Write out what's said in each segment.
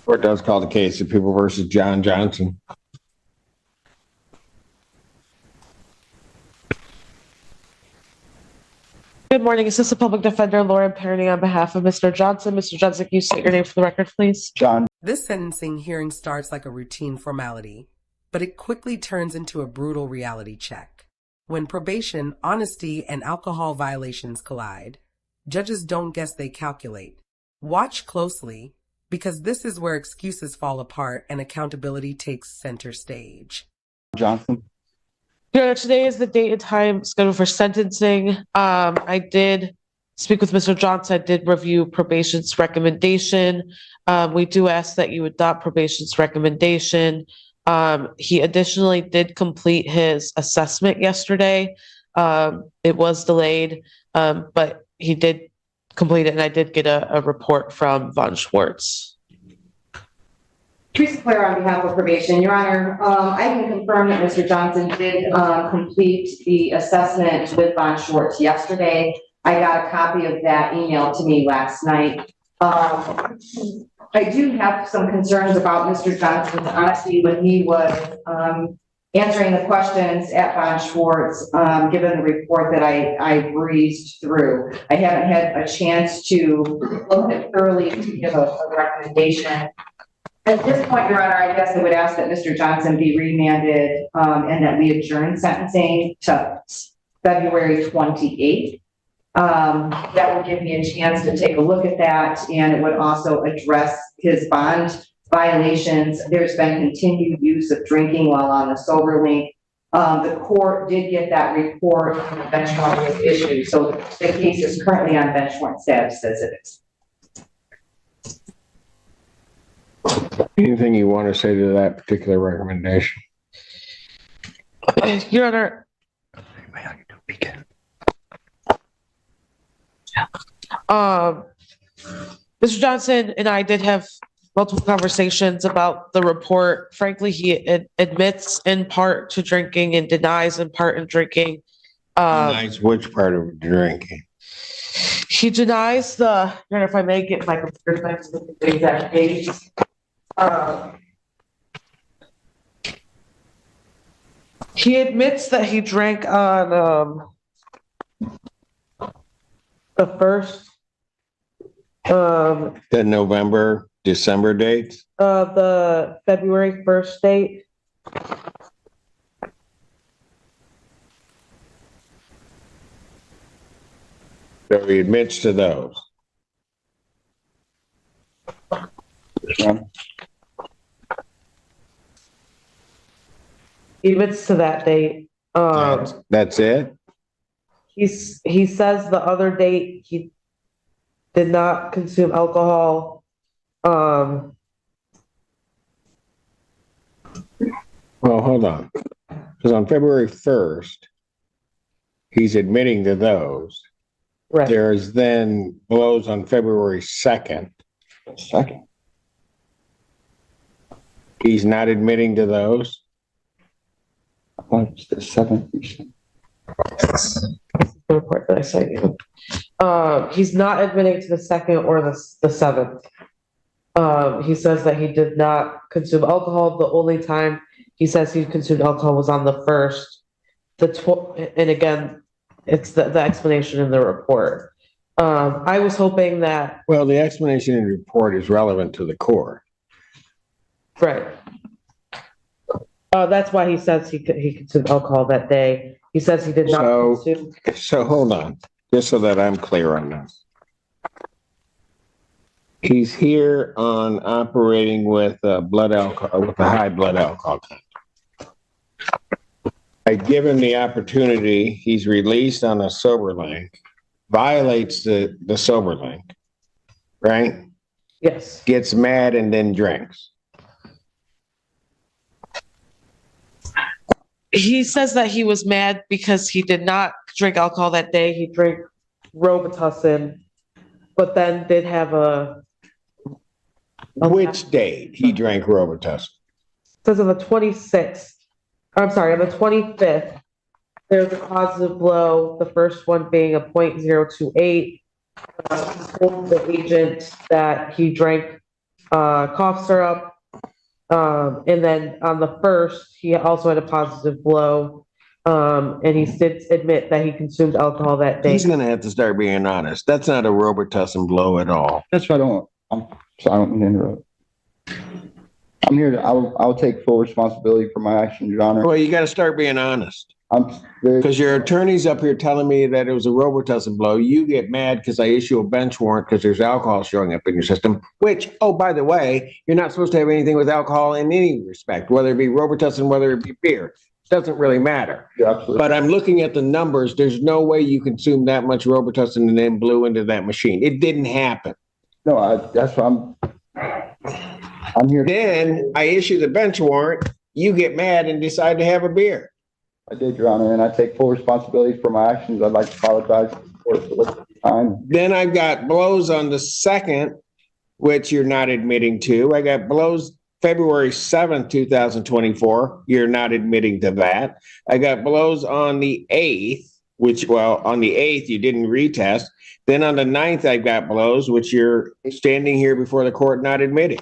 Court does call the case of People versus John Johnson. Good morning. Is this the public defender, Lauren Perny, on behalf of Mr. Johnson? Mr. Johnson, can you state your name for the record, please? John. This sentencing hearing starts like a routine formality, but it quickly turns into a brutal reality check. When probation, honesty, and alcohol violations collide, judges don't guess, they calculate. Watch closely, because this is where excuses fall apart and accountability takes center stage. Johnson. Your Honor, today is the date and time scheduled for sentencing. I did speak with Mr. Johnson. I did review probation's recommendation. We do ask that you adopt probation's recommendation. He additionally did complete his assessment yesterday. It was delayed, but he did complete it, and I did get a report from Von Schwartz. Teresa Clare on behalf of probation. Your Honor, I can confirm that Mr. Johnson did complete the assessment with Von Schwartz yesterday. I got a copy of that emailed to me last night. I do have some concerns about Mr. Johnson's honesty when he was answering the questions at Von Schwartz, given the report that I breezed through. I haven't had a chance to look at thoroughly to give a recommendation. At this point, Your Honor, I guess I would ask that Mr. Johnson be remanded and that we adjourn sentencing to February 28th. That would give me a chance to take a look at that, and it would also address his bond violations. There's been continued use of drinking while on the sober link. The court did get that report on the bench warrant was issued, so the case is currently on bench warrant status as it is. Anything you want to say to that particular recommendation? Your Honor, Mr. Johnson and I did have multiple conversations about the report. Frankly, he admits in part to drinking and denies in part in drinking. Denies which part of drinking? He denies the, Your Honor, if I may get my computer back to the exact page. He admits that he drank on the first The November, December dates? the February 1st date. So he admits to those. He admits to that date. That's it? He says the other date he did not consume alcohol. Well, hold on. Because on February 1st, he's admitting to those. Right. There's then blows on February 2nd. He's not admitting to those. It's the 7th. The report that I sent you. He's not admitting to the 2nd or the 7th. He says that he did not consume alcohol. The only time he says he consumed alcohol was on the 1st. And again, it's the explanation in the report. I was hoping that. Well, the explanation in the report is relevant to the court. Right. That's why he says he consumed alcohol that day. He says he did not consume. So hold on, just so that I'm clear on this. He's here on operating with blood alcohol, with a high blood alcohol content. I give him the opportunity. He's released on a sober link, violates the sober link, right? Yes. Gets mad and then drinks. He says that he was mad because he did not drink alcohol that day. He drank Robitussin, but then did have Which date he drank Robitussin? Says on the 26th. I'm sorry, on the 25th, there's a positive blow. The first one being a 0.028. He told the agent that he drank cough syrup. And then on the first, he also had a positive blow. And he did admit that he consumed alcohol that day. He's gonna have to start being honest. That's not a Robitussin blow at all. That's why I'm sorry, I don't mean to interrupt. I'm here to, I'll take full responsibility for my actions, Your Honor. Well, you gotta start being honest. I'm very, Because your attorney's up here telling me that it was a Robitussin blow. You get mad because I issue a bench warrant because there's alcohol showing up in your system, which, oh, by the way, you're not supposed to have anything with alcohol in any respect, whether it be Robitussin, whether it be beer. It doesn't really matter. yeah, absolutely. But I'm looking at the numbers. There's no way you consumed that much Robitussin and then blew into that machine. It didn't happen. No, that's why I'm here. Then I issue the bench warrant. You get mad and decide to have a beer. I did, Your Honor, and I take full responsibility for my actions. I'd like to apologize for the time. Then I've got blows on the second, which you're not admitting to. I got blows February 7th, 2024. You're not admitting to that. I got blows on the 8th, which, well, on the 8th, you didn't retest. Then on the 9th, I've got blows, which you're standing here before the court not admitting.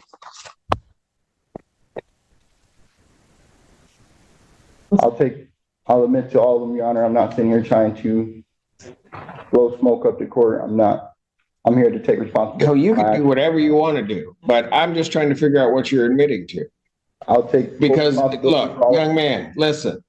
I'll admit to all of them, Your Honor. I'm not sitting here trying to blow smoke up the court. I'm here to take responsibility. So you can do whatever you want to do, but I'm just trying to figure out what you're admitting to. I'll take full Because, responsibility look, for all- young man, listen.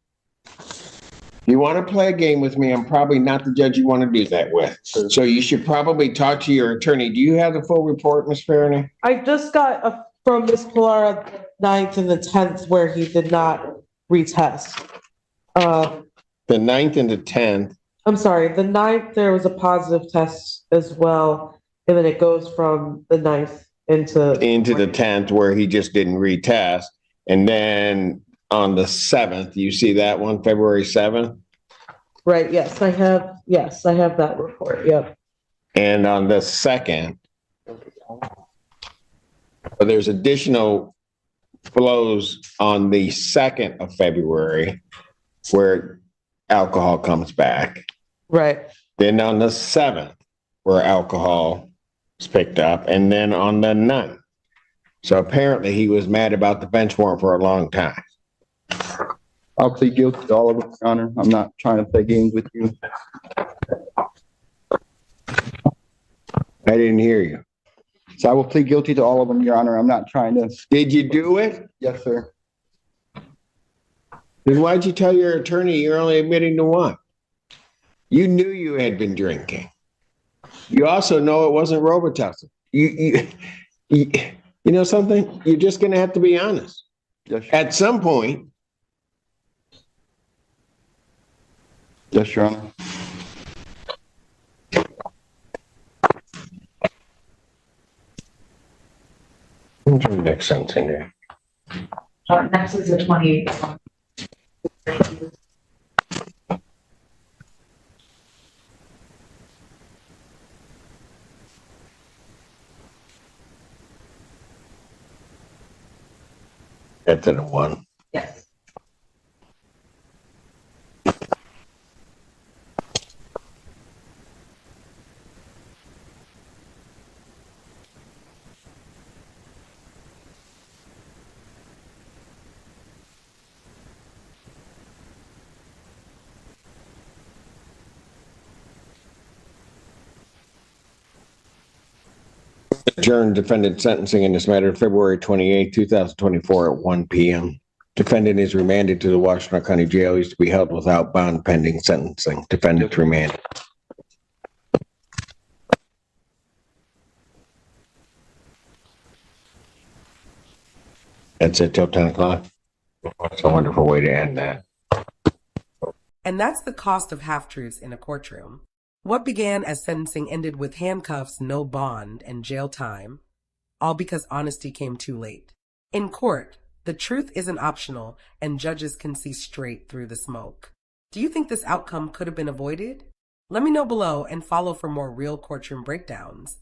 You want to play a game with me, I'm probably not the judge you want to do that with. Sure. So you should probably talk to your attorney. Do you have the full report, Ms. Farney? I just got from Ms. Pilara the 9th and the 10th where he did not retest. The 9th and the 10th. I'm sorry, the 9th, there was a positive test as well. And then it goes from the 9th into the 10th where he just didn't retest. And then on the 7th, you see that one, February 7th? Right, yes, I have that report, yep. And on the 2nd, there's additional blows on the 2nd of February where alcohol comes back. Right, Then on the 7th, where alcohol is picked up, and then on the 9th. So apparently he was mad about the bench warrant for a long time. I'll plead guilty to all of them, Your Honor. I'm not trying to play games with you. I didn't hear you. So I will plead guilty to all of them, Your Honor. I'm not trying to. Did you do it? Yes, sir. Then why'd you tell your attorney you're only admitting to one? You knew you had been drinking. You also know it wasn't Robitussin. You know something? You're just going to have to be honest. Yes, At some point, yes, Your Honor. what's the next sentence in there? Next is the 28th. That's in a one. Yes. Adjourn defendant sentencing in this matter February 28, 2024 at 1 p.m. Defendant is remanded to the Washington County Jail. He's to be held without bond pending sentencing. Defendant remanded. That's it till 10 o'clock. That's a wonderful way to end that. And that's the cost of half-truths in a courtroom. What began as sentencing ended with handcuffs, no bond, and jail time, all because honesty came too late. In court, the truth isn't optional, and judges can see straight through the smoke. Do you think this outcome could have been avoided? Let me know below and follow for more real courtroom breakdowns.